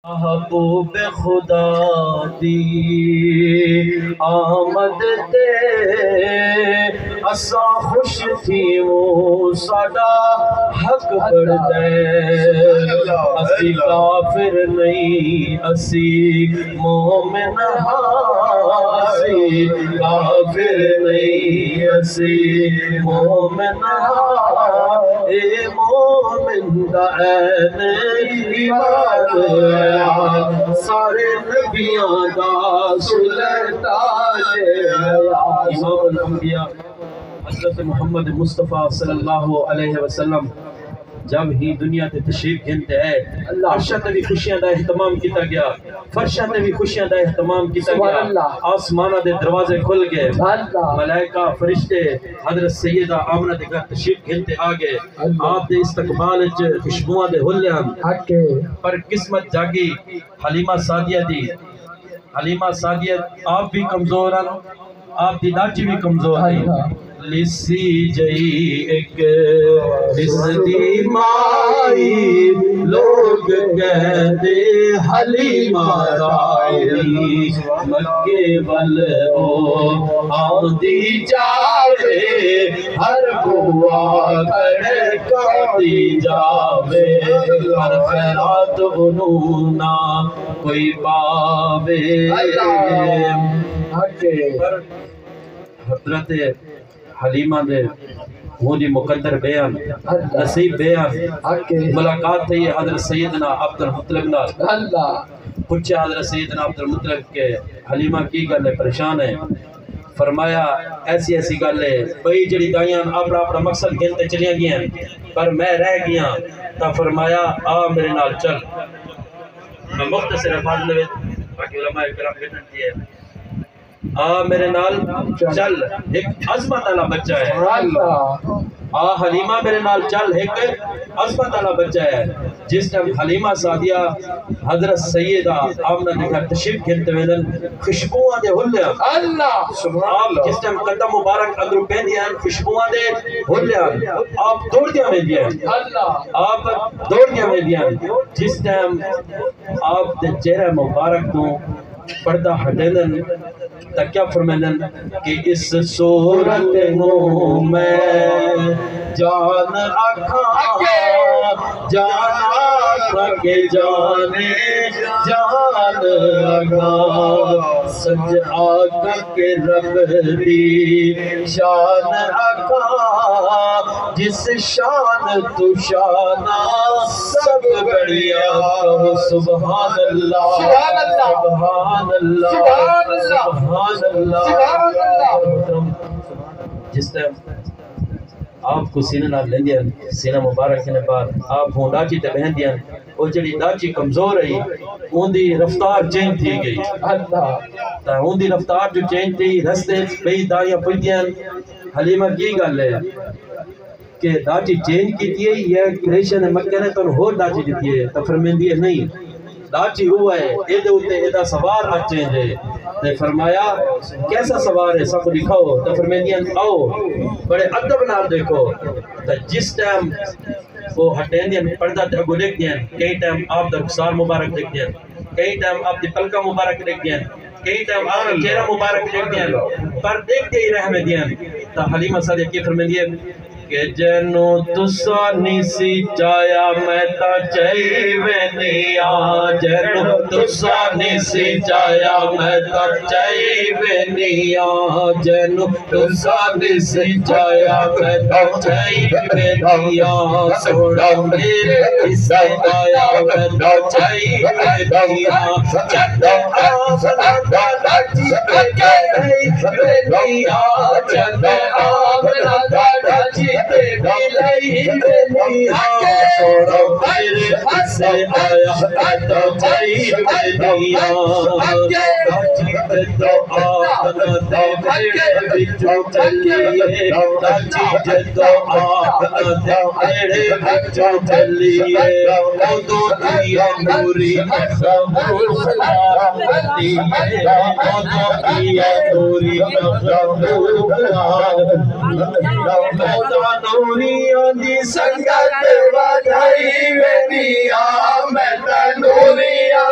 محبوب خدا دی آمد تے اساں خوش تھی وہ ساڈا حق بڑھ دے اسی کافر نہیں اسی مومن ہاں اسی کافر نہیں اسی مومن ہاں اے مومن دا عین ایمان سارے نبیاں دا سلطان امام الانبیاء حضرت محمد مصطفیٰ صلی اللہ علیہ وسلم جب ہی دنیا تے تشریف گھنتے ہیں عرشہ تے بھی خوشیاں دا اہتمام کیتا گیا، فرشہ تے بھی خوشیاں دا اہتمام کیتا گیا، آسمانہ دے دروازے کھل گئے، ملائکہ فرشتے حضرت سیدہ آمنہ دے گھر تشریف گھنتے آگئے، آپ دے استقبال خوشبوئاں دے ہلیاں پر قسمت جاگی حلیمہ سعدیہ دی۔ حلیمہ سعدیہ آپ بھی کمزور ہیں، آپ دی ڈاچی بھی کمزور ہیں، لسی جئی ایک لس دی مائی لوگ کہتے حلیمہ رائی مکے ول او آدھی جاوے ہر بوا کڑے کاتی جاوے ہر خیرات انہونا کوئی پاوے حضرت حلیمہ دے وہ دی مقدر بیان نصیب بیان ملاقات تھی حضرت سیدنا عبد المطلب نال پوچھا حضرت سیدنا عبد المطلب کے حلیمہ کی گل ہے پریشان ہے، فرمایا ایسی ایسی گل ہے بھئی جڑی دائیاں اپنا اپنا مقصد گنتے چلیاں گیا پر میں رہ گیا تا فرمایا آ میرے نال چل۔ میں مختصر الفاظ میں باقی علماء کرام بیٹھن دیئے آ میرے نال چل ایک عظمت والا بچہ ہے، آ حلیمہ میرے نال چل ایک عظمت والا بچہ ہے۔ جس ٹائم حلیمہ سعدیہ حضرت سیدہ آمنہ نے گھر تشریف گھنتے ویلن خوشبوئاں دے ہلیاں آپ جس ٹائم قدم مبارک اندرو پہندیاں خوشبوئاں دے ہلیاں آپ دوڑ دیا میں دیا آپ دوڑ دیا میں دیا جس ٹائم آپ دے چہرہ مبارک تو پردہ ہٹینن تا کیا فرمینن کہ اس صورت نو میں جان آکھاں جان آکھاں کے جانے جان آکھاں سج آکھاں کے رب دی شان آکھاں جس شان تو شانہ سب بڑھیا کہو سبحان اللہ سبحان اللہ سبحان اللہ۔ جس ٹائم آپ کو سینہ نہ لیں دیا سینہ مبارک نے بعد آپ ہوں ڈاچی تے بہن دیا وہ جڑی ڈاچی کمزور رہی ان دی رفتار چینج تھی گئی تا ان دی رفتار جو چینج تھی رستے بئی داریاں پڑھتیاں حلیمہ کی گل ہے کہ ڈاچی چینج کی تھی یا کریشن مکہ نے تو ہو ڈاچی دیتی ہے تو فرمین دیئے نہیں ڈاچی ہوا ہے ایدے ہوتے ایدہ سوار چینج ہے نے فرمایا کیسا سوار ہے سب دکھاؤ تو فرمین دیئے آؤ بڑے عدب نال دیکھو تو جس ٹائم وہ ہٹین دیئے پردہ تے اگو دیکھ دیئے کئی ٹائم آپ دا رخسار مبارک دیکھ دیئے کئی ٹائم آپ دی پلکہ مبارک دیکھ دیئے کئی ٹائم آپ دا چہرہ مبارک دیکھ دیئے پر دیکھ دے ہی رحمے دیئے تو حلیمہ سعدیہ کی فرمین دیئے کہ جنو تسانی سی چایا میں تا چاہیوے نیا جنو تسانی سی چایا میں تا چاہیوے نیا جنو تسانی سی چایا میں تا چاہیوے نیا سوڑا میرے کسے آیا میں تا چاہیوے نیا جنو آمنہ دادا جی پہ نیا جنو آمنہ دادا جی سوڑا میرے کسے آیا تو چاہیوے نیا ڈاچی تو آمنہ دے میرے بچو چلیے ڈاچی تو آمنہ دے میرے بچو چلیے دو دیا نوری مخبول سلام دیئے دو دیا نوری مخبول سلام نوریوں دی سنگت ودھائی وینیا میں نوریوں